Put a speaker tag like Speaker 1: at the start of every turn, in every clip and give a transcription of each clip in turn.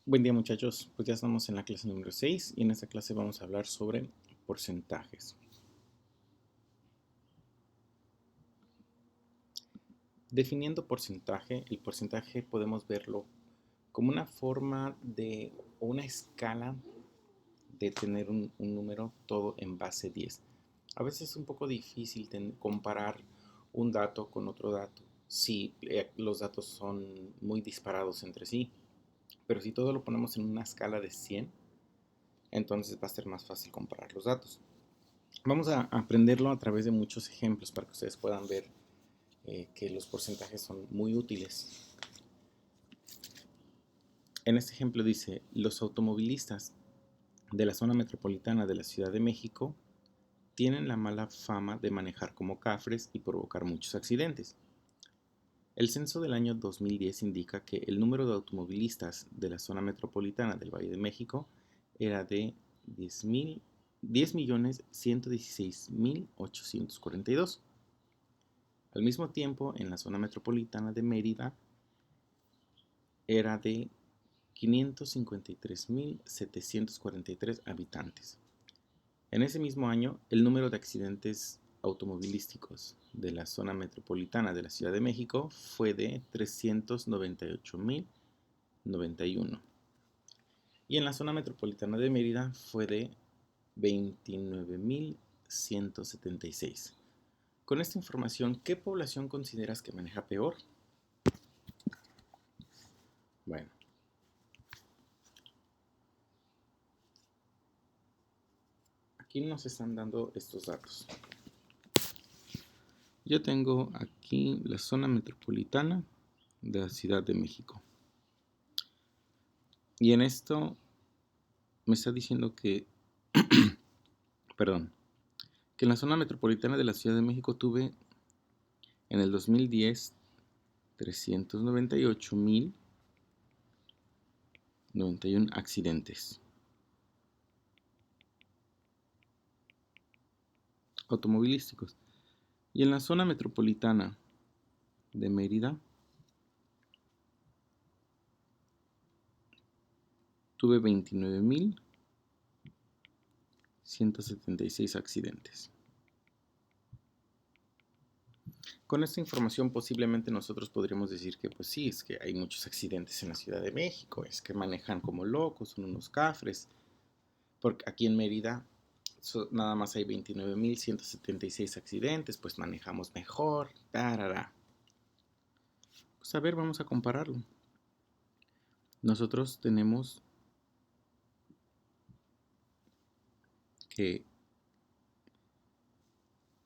Speaker 1: Buen día muchachos, pues ya estamos en la clase número 6 y en esta clase vamos a hablar sobre porcentajes. Definiendo porcentaje, el porcentaje podemos verlo como una forma o una escala de tener un número todo en base 10. A veces es un poco difícil comparar un dato con otro dato si los datos son muy disparados entre sí, pero si todo lo ponemos en una escala de 100, entonces va a ser más fácil comparar los datos. Vamos a aprenderlo a través de muchos ejemplos para que ustedes puedan ver que los porcentajes son muy útiles. En este ejemplo dice, los automovilistas de la zona metropolitana de la Ciudad de México tienen la mala fama de manejar como cafres y provocar muchos accidentes. El censo del año 2010 indica que el número de automovilistas de la zona metropolitana del Valle de México era de 10.116.842. Al mismo tiempo, en la zona metropolitana de Mérida era de 553.743 habitantes. En ese mismo año, el número de accidentes automovilísticos de la zona metropolitana de la Ciudad de México fue de 398.091. Y en la zona metropolitana de Mérida fue de 29.176. Con esta información, ¿qué población consideras que maneja peor? Bueno, aquí nos están dando estos datos. Yo tengo aquí la zona metropolitana de la Ciudad de México. Y en esto me está diciendo que, perdón, que en la zona metropolitana de la Ciudad de México tuve en el 2010 398.091 accidentes automovilísticos. Y en la zona metropolitana de Mérida tuve 29.176 accidentes. Con esta información posiblemente nosotros podríamos decir que pues sí, es que hay muchos accidentes en la Ciudad de México, es que manejan como locos, son unos cafres, porque aquí en Mérida nada más hay 29.176 accidentes, pues manejamos mejor, tarara. Pues a ver, vamos a compararlo. Nosotros tenemos que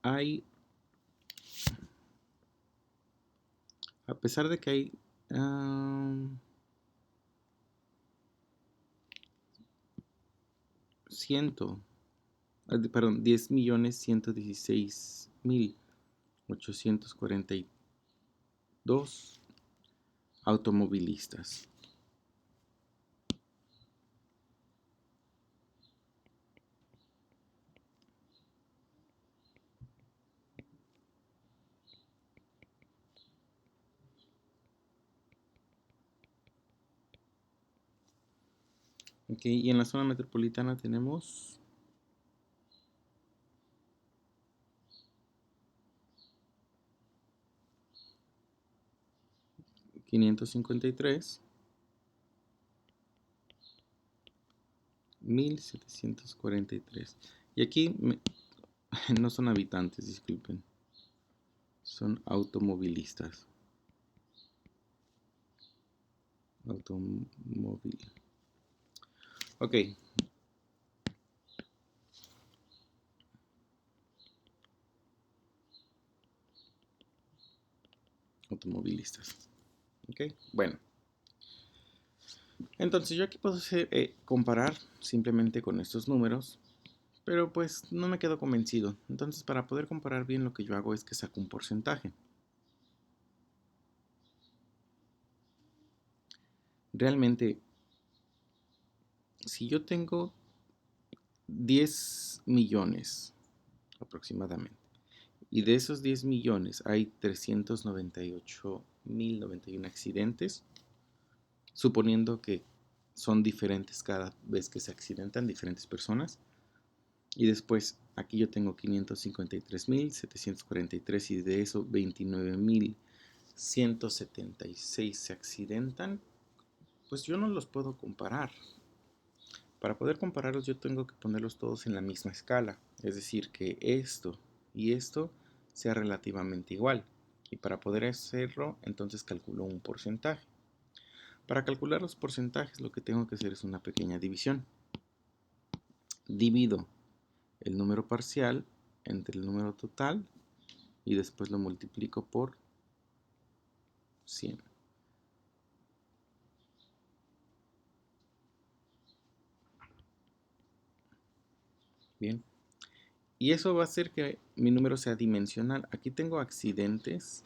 Speaker 1: hay, a pesar de que hay 10.116.842 automovilistas. Okay, y en la zona metropolitana tenemos 553.1743. Y aquí no son habitantes, disculpen, son automovilistas. Automóvil. Ok. Automovilistas. Ok, bueno. Entonces yo aquí puedo comparar simplemente con estos números, pero pues no me quedo convencido. Entonces para poder comparar bien lo que yo hago es que saco un porcentaje. Realmente, si yo tengo 10 millones aproximadamente, y de esos 10 millones hay 398.091 accidentes, suponiendo que son diferentes cada vez que se accidentan diferentes personas. Y después aquí yo tengo 553.743 y de eso 29.176 se accidentan. Pues yo no los puedo comparar. Para poder compararlos yo tengo que ponerlos todos en la misma escala. Es decir, que esto y esto sea relativamente igual. Y para poder hacerlo, entonces calculo un porcentaje. Para calcular los porcentajes lo que tengo que hacer es una pequeña división. Divido el número parcial entre el número total y después lo multiplico por 100. Bien. Y eso va a hacer que mi número sea dimensional. Aquí tengo accidentes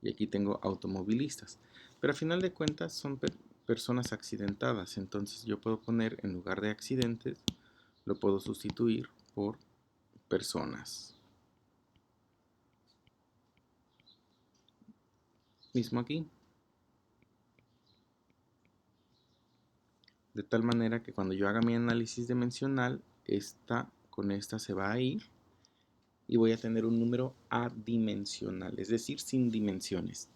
Speaker 1: y aquí tengo automovilistas. Pero a final de cuentas son personas accidentadas. Entonces yo puedo poner en lugar de accidentes, lo puedo sustituir por personas. Mismo aquí. De tal manera que cuando yo haga mi análisis dimensional, esta con esta se va a ir y voy a tener un número adimensional, es decir, sin dimensiones.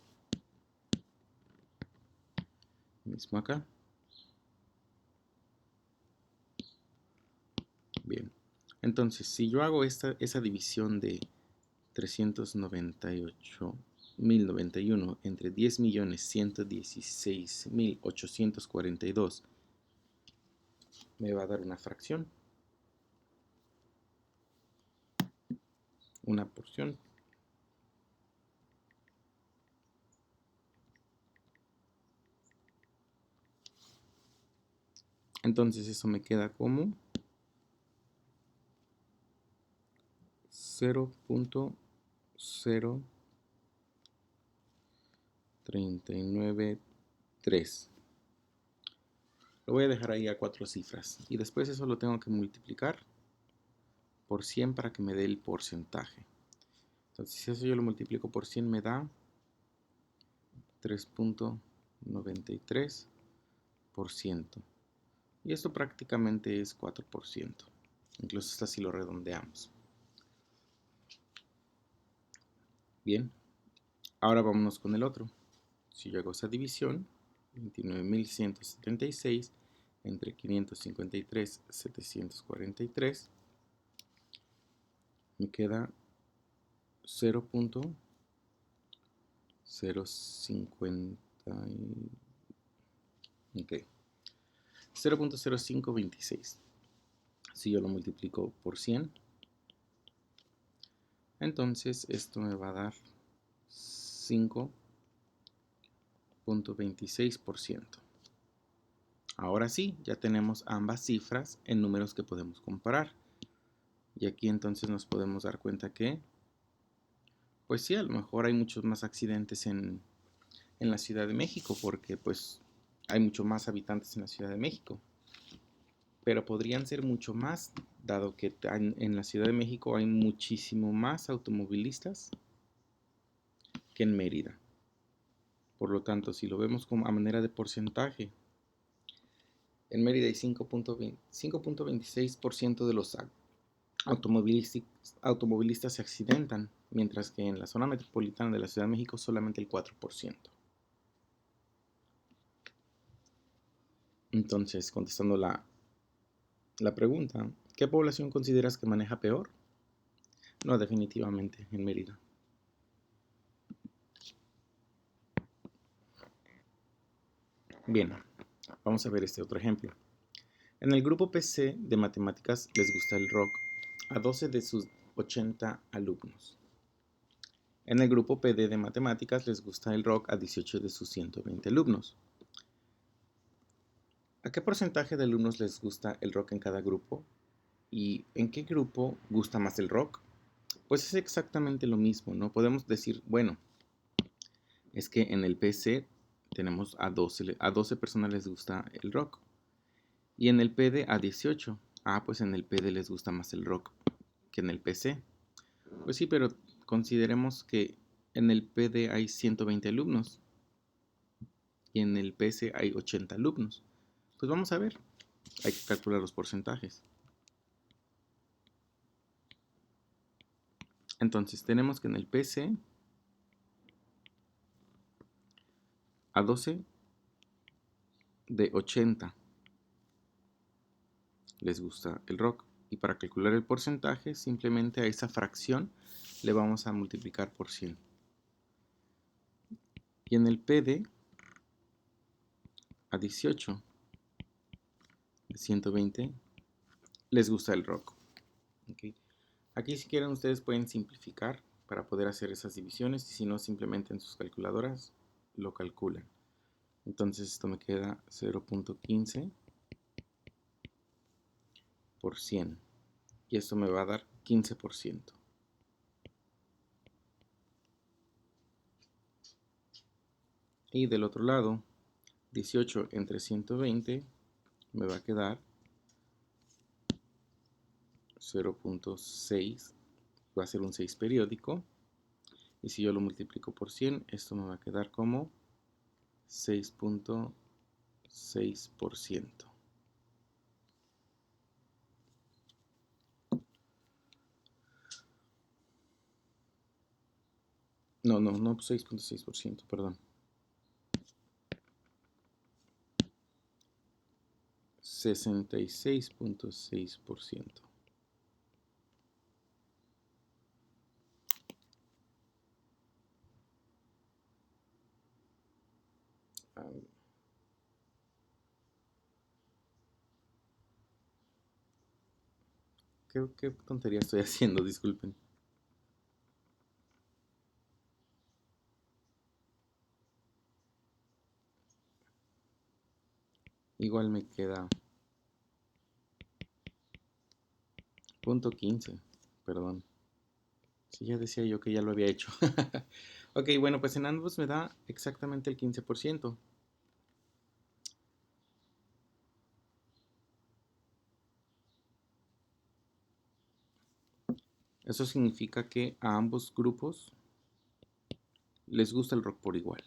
Speaker 1: Mismo acá. Bien. Entonces, si yo hago esa división de 398.091 entre 10.116.842, me va a dar una fracción, una porción. Entonces eso me queda como 0.0393. Lo voy a dejar ahí a 4 cifras. Y después eso lo tengo que multiplicar por 100 para que me dé el porcentaje. Entonces si eso yo lo multiplico por 100 me da 3.93%. Y esto prácticamente es 4%. Incluso hasta si lo redondeamos. Bien. Ahora vámonos con el otro. Si yo hago esa división, 29.176 entre 553.743, me queda 0.0526. Si yo lo multiplico por 100, entonces esto me va a dar 5.26%. Ahora sí, ya tenemos ambas cifras en números que podemos comparar. Y aquí entonces nos podemos dar cuenta que, pues sí, a lo mejor hay muchos más accidentes en la Ciudad de México, porque pues hay mucho más habitantes en la Ciudad de México. Pero podrían ser mucho más, dado que en la Ciudad de México hay muchísimo más automovilistas que en Mérida. Por lo tanto, si lo vemos como a manera de porcentaje, en Mérida hay 5.26% de los automovilistas se accidentan, mientras que en la zona metropolitana de la Ciudad de México solamente el 4%. Entonces, contestando la pregunta, ¿qué población consideras que maneja peor? No, definitivamente en Mérida. Bien, vamos a ver este otro ejemplo. En el grupo PC de matemáticas les gusta el rock a 12 de sus 80 alumnos. En el grupo PD de matemáticas les gusta el rock a 18 de sus 120 alumnos. ¿A qué porcentaje de alumnos les gusta el rock en cada grupo? ¿Y en qué grupo gusta más el rock? Pues es exactamente lo mismo, ¿no? Podemos decir, bueno, es que en el PC tenemos a 12 personas les gusta el rock. Y en el PD a 18. Ah, pues en el PD les gusta más el rock que en el PC. Pues sí, pero consideremos que en el PD hay 120 alumnos y en el PC hay 80 alumnos. Pues vamos a ver. Hay que calcular los porcentajes. Entonces tenemos que en el PC a 12 de 80 les gusta el rock. Y para calcular el porcentaje, simplemente a esa fracción le vamos a multiplicar por 100. Y en el PD a 18 de 120 les gusta el rock. ¿Okay? Aquí si quieren ustedes pueden simplificar para poder hacer esas divisiones y si no simplemente en sus calculadoras lo calculan. Entonces esto me queda 0.15 por 100 y esto me va a dar 15%. Y del otro lado 18 entre 120 me va a quedar 0.6, va a ser un 6 periódico y si yo lo multiplico por 100 esto me va a quedar como 6.6%. No, 6.6%, perdón. 66.6%. ¿Qué tontería estoy haciendo? Disculpen. Igual me queda 0.15, perdón. Sí, ya decía yo que ya lo había hecho. Ok, bueno, pues en ambos me da exactamente el 15%. Eso significa que a ambos grupos les gusta el rock por igual.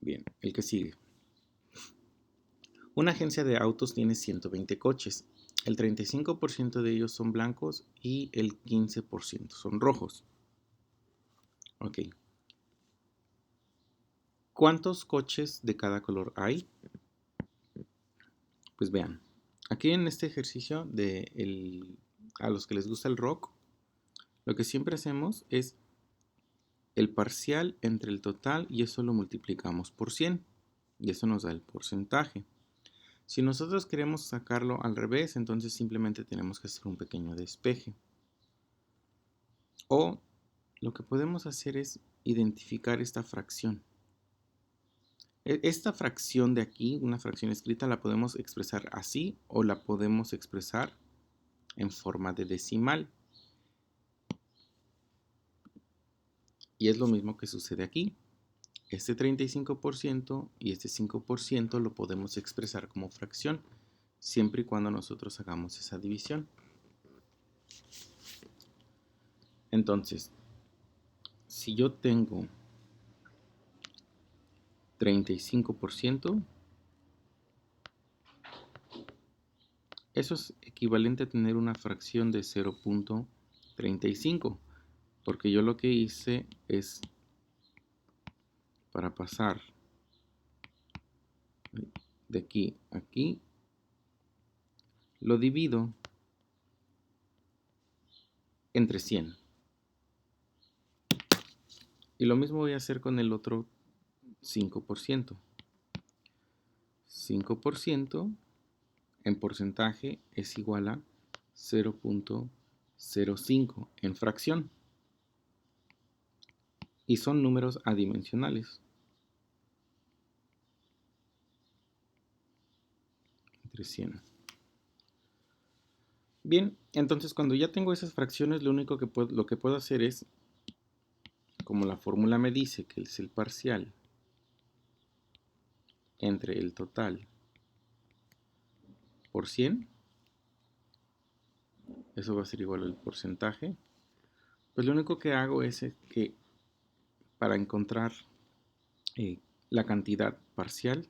Speaker 1: Bien, el que sigue. Una agencia de autos tiene 120 coches. El 35% de ellos son blancos y el 15% son rojos. Ok. ¿Cuántos coches de cada color hay? Pues vean. Aquí en este ejercicio a los que les gusta el rock, lo que siempre hacemos es el parcial entre el total y eso lo multiplicamos por 100 y eso nos da el porcentaje. Si nosotros queremos sacarlo al revés, entonces simplemente tenemos que hacer un pequeño despeje. O lo que podemos hacer es identificar esta fracción. Esta fracción de aquí, una fracción escrita, la podemos expresar así o la podemos expresar en forma de decimal. Y es lo mismo que sucede aquí. Este 35% y este 5% lo podemos expresar como fracción, siempre y cuando nosotros hagamos esa división. Entonces, si yo tengo 35%, eso es equivalente a tener una fracción de 0.35, porque yo lo que hice es, para pasar de aquí a aquí, lo divido entre 100. Y lo mismo voy a hacer con el otro 5%. 5% en porcentaje es igual a 0.05 en fracción. Y son números adimensionales. Entre 100. Bien, entonces cuando ya tengo esas fracciones, lo único que puedo hacer es, como la fórmula me dice que es el parcial entre el total por 100, eso va a ser igual al porcentaje, pues lo único que hago es que para encontrar la cantidad parcial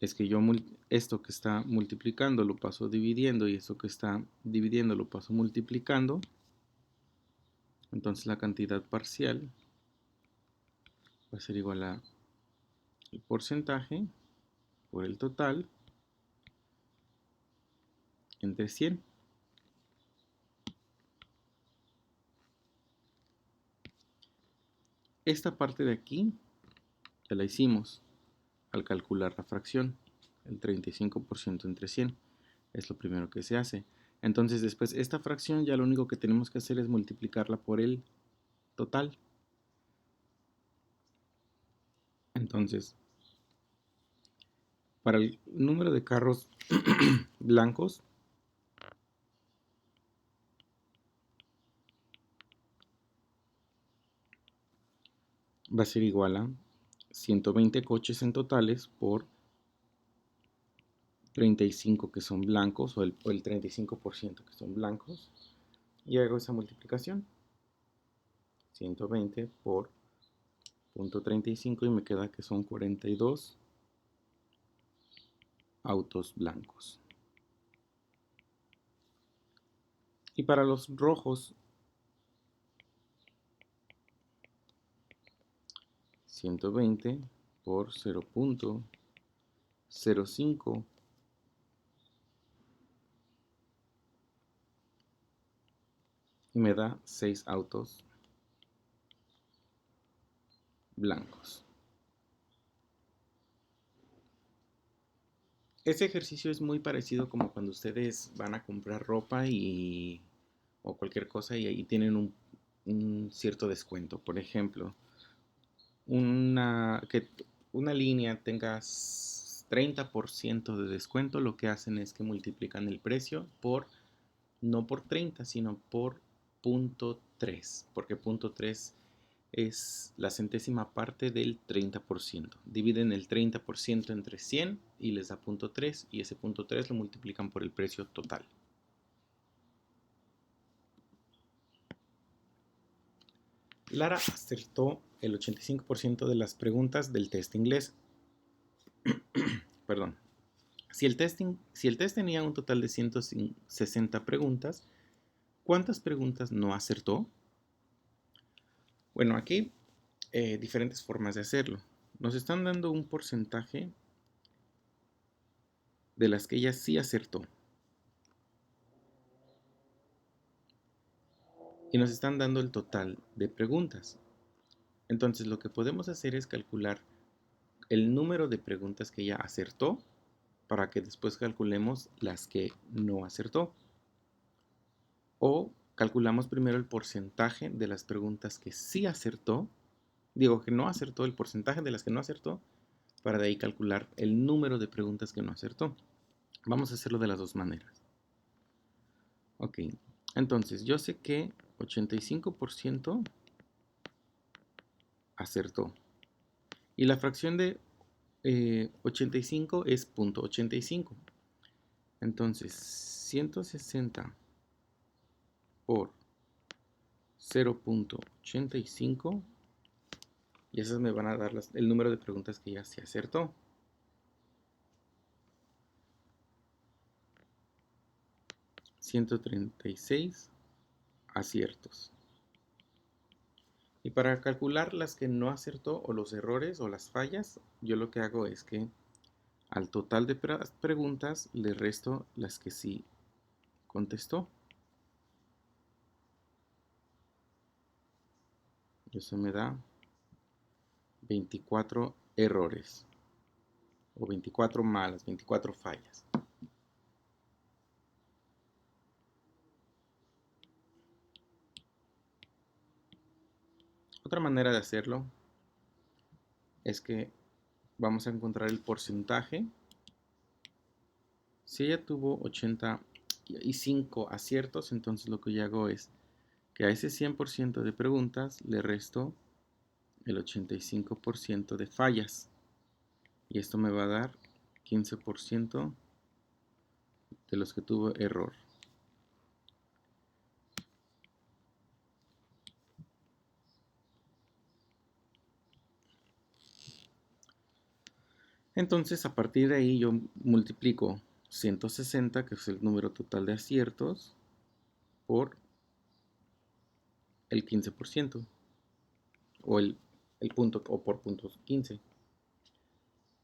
Speaker 1: es que yo esto que está multiplicando lo paso dividiendo y esto que está dividiendo lo paso multiplicando. Entonces la cantidad parcial va a ser igual a el porcentaje por el total entre 100. Esta parte de aquí ya la hicimos al calcular la fracción, el 35% entre 100. Es lo primero que se hace. Entonces después esta fracción ya lo único que tenemos que hacer es multiplicarla por el total. Entonces, para el número de carros blancos, va a ser igual a 120 coches en totales por 35 que son blancos o el 35% que son blancos. Y hago esa multiplicación. 120 por 0.35 y me queda que son 42 autos blancos. Y para los rojos, 120 por 0.05 y me da 6 autos blancos. Este ejercicio es muy parecido como cuando ustedes van a comprar ropa o cualquier cosa y ahí tienen un cierto descuento. Por ejemplo, que una línea tenga 30% de descuento, lo que hacen es que multiplican el precio no por 30, sino por 0.3, porque 0.3 es la centésima parte del 30%. Dividen el 30% entre 100 y les da 0.3 y ese 0.3 lo multiplican por el precio total. Lara acertó el 85% de las preguntas del test inglés. Perdón. Si el test tenía un total de 160 preguntas, ¿cuántas preguntas no acertó? Bueno, aquí diferentes formas de hacerlo. Nos están dando un porcentaje de las que ella sí acertó. Y nos están dando el total de preguntas. Entonces lo que podemos hacer es calcular el número de preguntas que ella acertó para que después calculemos las que no acertó. O calculamos primero el porcentaje de las preguntas que sí acertó. Digo que no acertó, el porcentaje de las que no acertó, para de ahí calcular el número de preguntas que no acertó. Vamos a hacerlo de las dos maneras. Ok, entonces yo sé que 85% acertó. Y la fracción de 85 es 0.85. Entonces, 160 por 0.85 y esas me van a dar el número de preguntas que ya se acertó. 136 aciertos. Y para calcular las que no acertó o los errores o las fallas, yo lo que hago es que al total de preguntas le resto las que sí contestó. Eso me da 24 errores o 24 malas, 24 fallas. Otra manera de hacerlo es que vamos a encontrar el porcentaje. Si ella tuvo 85 aciertos, entonces lo que yo hago es que a ese 100% de preguntas le resto el 85% de fallas. Y esto me va a dar 15% de los que tuvo error. Entonces, a partir de ahí yo multiplico 160, que es el número total de aciertos, por el 15%, o el punto, o por punto 15.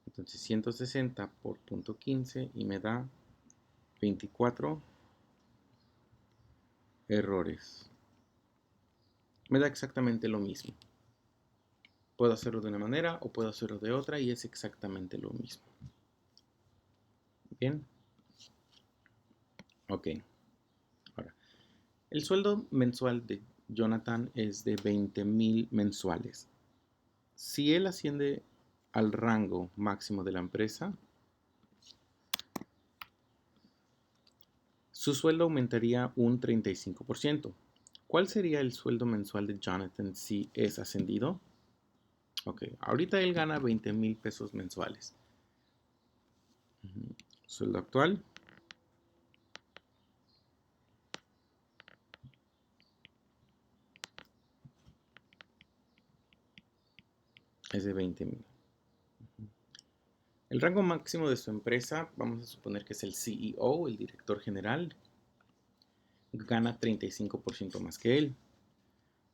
Speaker 1: Entonces 160 por punto 15 y me da 24 errores. Me da exactamente lo mismo. Puedo hacerlo de una manera o puedo hacerlo de otra y es exactamente lo mismo. Bien. Ok. Ahora, el sueldo mensual de Jonathan es de 20,000 mensuales. Si él asciende al rango máximo de la empresa, su sueldo aumentaría un 35%. ¿Cuál sería el sueldo mensual de Jonathan si es ascendido? Ok, ahorita él gana 20,000 pesos mensuales. Sueldo actual es de 20,000. El rango máximo de su empresa, vamos a suponer que es el CEO, el director general, gana 35% más que él.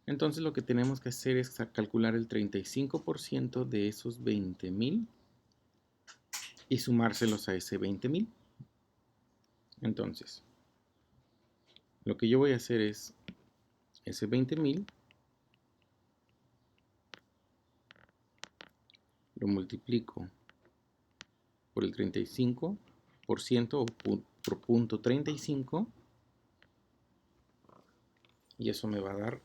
Speaker 1: Entonces lo que tenemos que hacer es calcular el 35% de esos 20,000 y sumárselos a ese 20,000. Entonces, lo que yo voy a hacer es ese 20,000 lo multiplico por el 35% o por punto 35 y eso me va a dar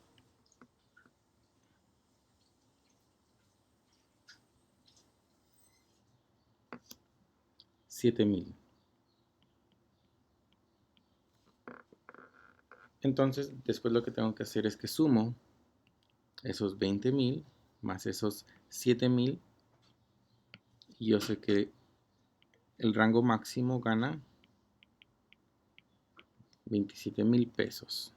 Speaker 1: 7,000. Entonces, después lo que tengo que hacer es que sumo esos 20,000 más esos 7,000 y yo sé que el rango máximo gana 27,000 pesos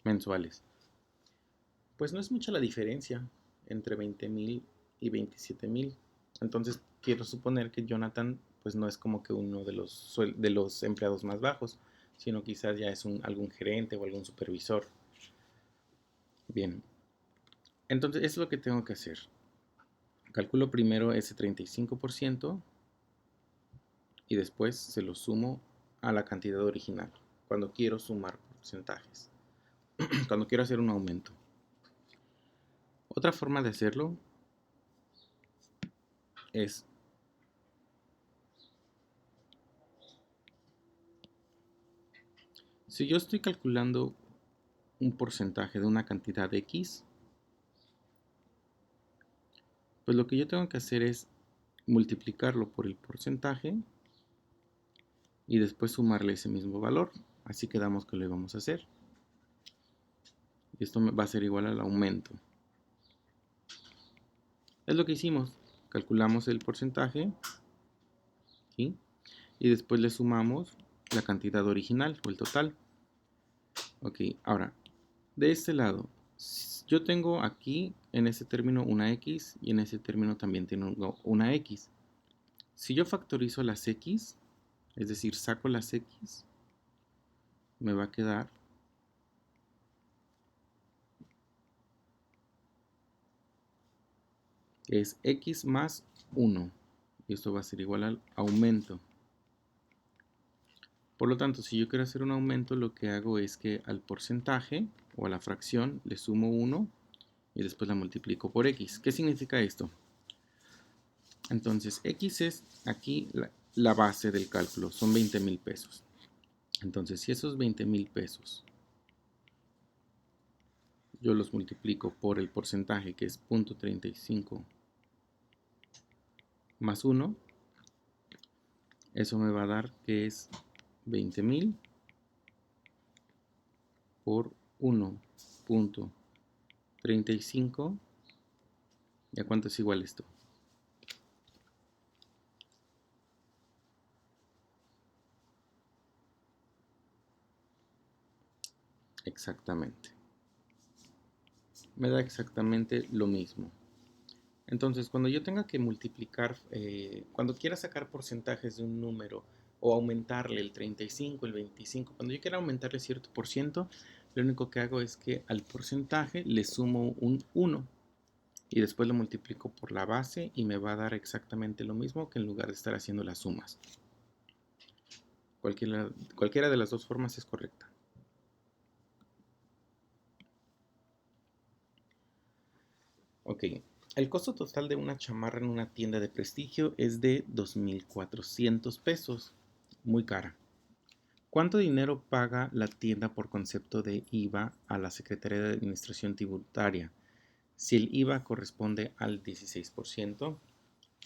Speaker 1: mensuales. Pues no es mucha la diferencia entre 20,000 y 27,000. Entonces quiero suponer que Jonathan pues no es como que uno de los empleados más bajos, sino quizás ya es algún gerente o algún supervisor. Bien, entonces eso es lo que tengo que hacer. Calculo primero ese 35% y después se lo sumo a la cantidad original cuando quiero sumar porcentajes, cuando quiero hacer un aumento. Otra forma de hacerlo es si yo estoy calculando un porcentaje de una cantidad X, pues lo que yo tengo que hacer es multiplicarlo por el porcentaje y después sumarle ese mismo valor. Así quedamos que lo íbamos a hacer. Y esto va a ser igual al aumento. Es lo que hicimos. Calculamos el porcentaje, ¿sí? Y después le sumamos la cantidad original o el total. Ok, ahora, de este lado, yo tengo aquí en ese término una X y en ese término también tengo una X. Si yo factorizo las X, es decir, saco las X, me va a quedar que es X más 1. Y esto va a ser igual al aumento. Por lo tanto, si yo quiero hacer un aumento, lo que hago es que al porcentaje o a la fracción le sumo 1 y después la multiplico por X. ¿Qué significa esto? Entonces, X es aquí la base del cálculo, son 20,000 pesos. Entonces, si esos 20,000 pesos yo los multiplico por el porcentaje que es 0.35 más 1, eso me va a dar que es 20,000 por 1.35. ¿Y a cuánto es igual esto? Exactamente. Me da exactamente lo mismo. Entonces, cuando yo tenga que multiplicar, cuando quiera sacar porcentajes de un número o aumentarle el 35, el 25, cuando yo quiera aumentarle cierto por ciento, lo único que hago es que al porcentaje le sumo un 1 y después lo multiplico por la base y me va a dar exactamente lo mismo que en lugar de estar haciendo las sumas. Cualquiera de las dos formas es correcta. Ok, el costo total de una chamarra en una tienda de prestigio es de 2.400 pesos, muy cara. ¿Cuánto dinero paga la tienda por concepto de IVA a la Secretaría de Administración Tributaria? Si el IVA corresponde al 16%.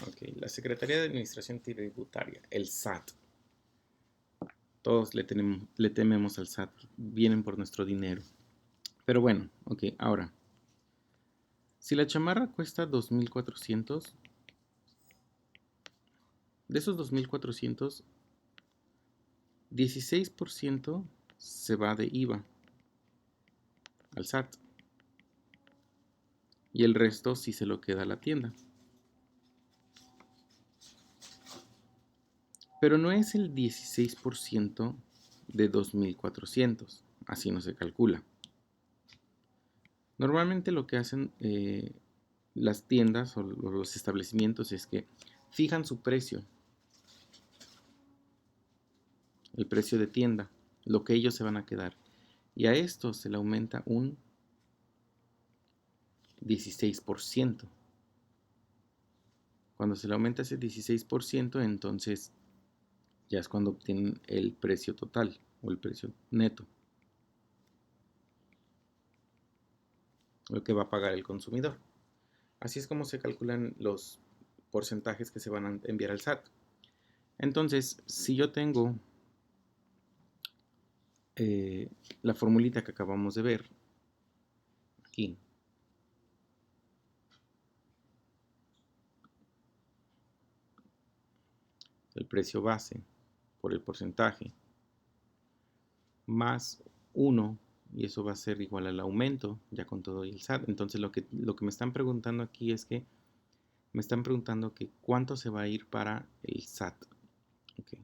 Speaker 1: Ok, la Secretaría de Administración Tributaria, el SAT. Todos le tememos al SAT, vienen por nuestro dinero. Pero bueno, ok, ahora, si la chamarra cuesta 2.400, de esos 2.400, 16% se va de IVA al SAT y el resto sí se lo queda a la tienda. Pero no es el 16% de 2.400, así no se calcula. Normalmente lo que hacen las tiendas o los establecimientos es que fijan su precio, el precio de tienda, lo que ellos se van a quedar. Y a esto se le aumenta un 16%. Cuando se le aumenta ese 16%, entonces ya es cuando obtienen el precio total o el precio neto, lo que va a pagar el consumidor. Así es como se calculan los porcentajes que se van a enviar al SAT. Entonces, si yo tengo la formulita que acabamos de ver aquí, el precio base por el porcentaje más 1, y eso va a ser igual al aumento ya con todo y el SAT. Entonces lo que me están preguntando aquí es que me están preguntando que cuánto se va a ir para el SAT. Okay.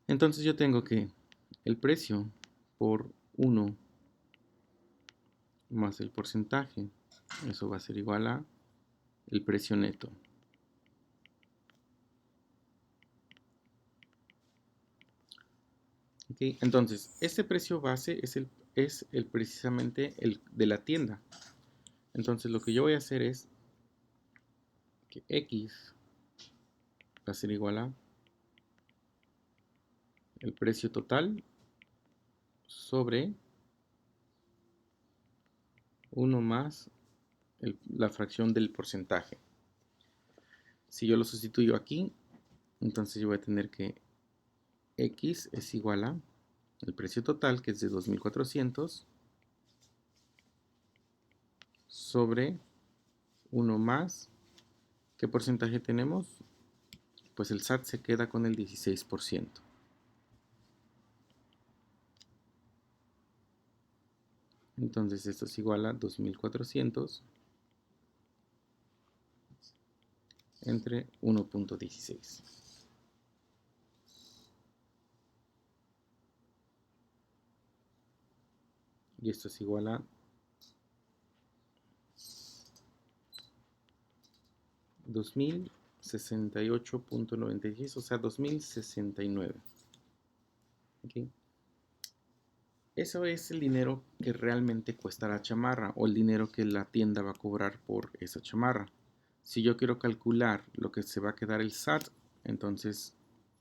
Speaker 1: Entonces yo tengo que el precio por 1 más el porcentaje, eso va a ser igual a el precio neto. Okay. Entonces, este precio base es precisamente el de la tienda. Entonces lo que yo voy a hacer es que X va a ser igual a el precio total sobre 1 más la fracción del porcentaje. Si yo lo sustituyo aquí, entonces yo voy a tener que X es igual a el precio total, que es de 2.400, sobre 1 más, ¿qué porcentaje tenemos? Pues el SAT se queda con el 16%. Entonces esto es igual a 2.400 entre 1.16. Y esto es igual a 2068.96, o sea, 2069. ¿Okay? Eso es el dinero que realmente cuesta la chamarra o el dinero que la tienda va a cobrar por esa chamarra. Si yo quiero calcular lo que se va a quedar el SAT, entonces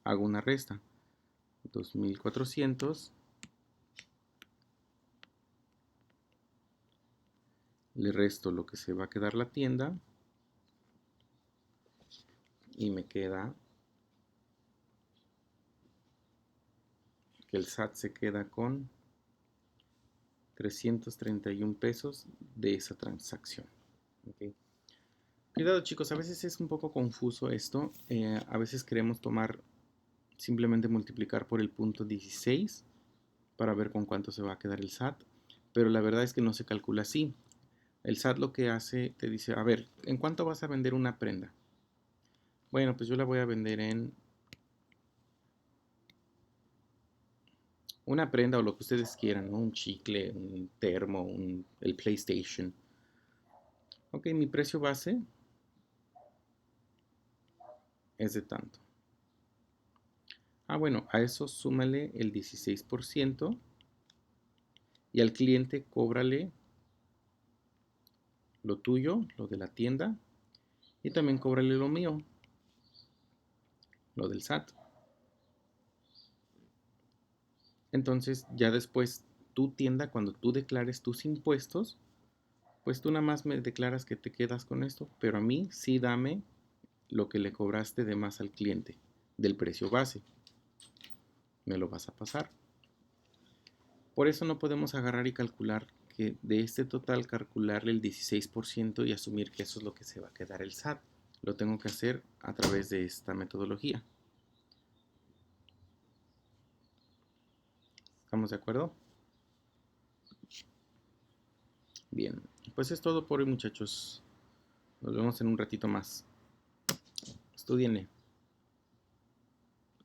Speaker 1: hago una resta. 2.400 le resto lo que se va a quedar la tienda y me queda que el SAT se queda con 331 pesos de esa transacción. ¿Okay? Cuidado chicos, a veces es un poco confuso esto. A veces queremos tomar, simplemente multiplicar por el punto 16 para ver con cuánto se va a quedar el SAT. Pero la verdad es que no se calcula así. El SAT lo que hace, te dice, a ver, ¿en cuánto vas a vender una prenda? Bueno, pues yo la voy a vender en una prenda o lo que ustedes quieran, ¿no? Un chicle, un termo, el PlayStation. Ok, mi precio base es de tanto. Ah, bueno, a eso súmale el 16% y al cliente cóbrale lo tuyo, lo de la tienda, y también cóbrale lo mío, lo del SAT. Entonces, ya después, tu tienda, cuando tú declares tus impuestos, pues tú nada más me declaras que te quedas con esto, pero a mí sí dame lo que le cobraste de más al cliente del precio base. Me lo vas a pasar. Por eso no podemos agarrar y calcular que de este total calcularle el 16% y asumir que eso es lo que se va a quedar el SAT. Lo tengo que hacer a través de esta metodología. ¿Estamos de acuerdo? Bien, pues es todo por hoy, muchachos. Nos vemos en un ratito más. Estudienle.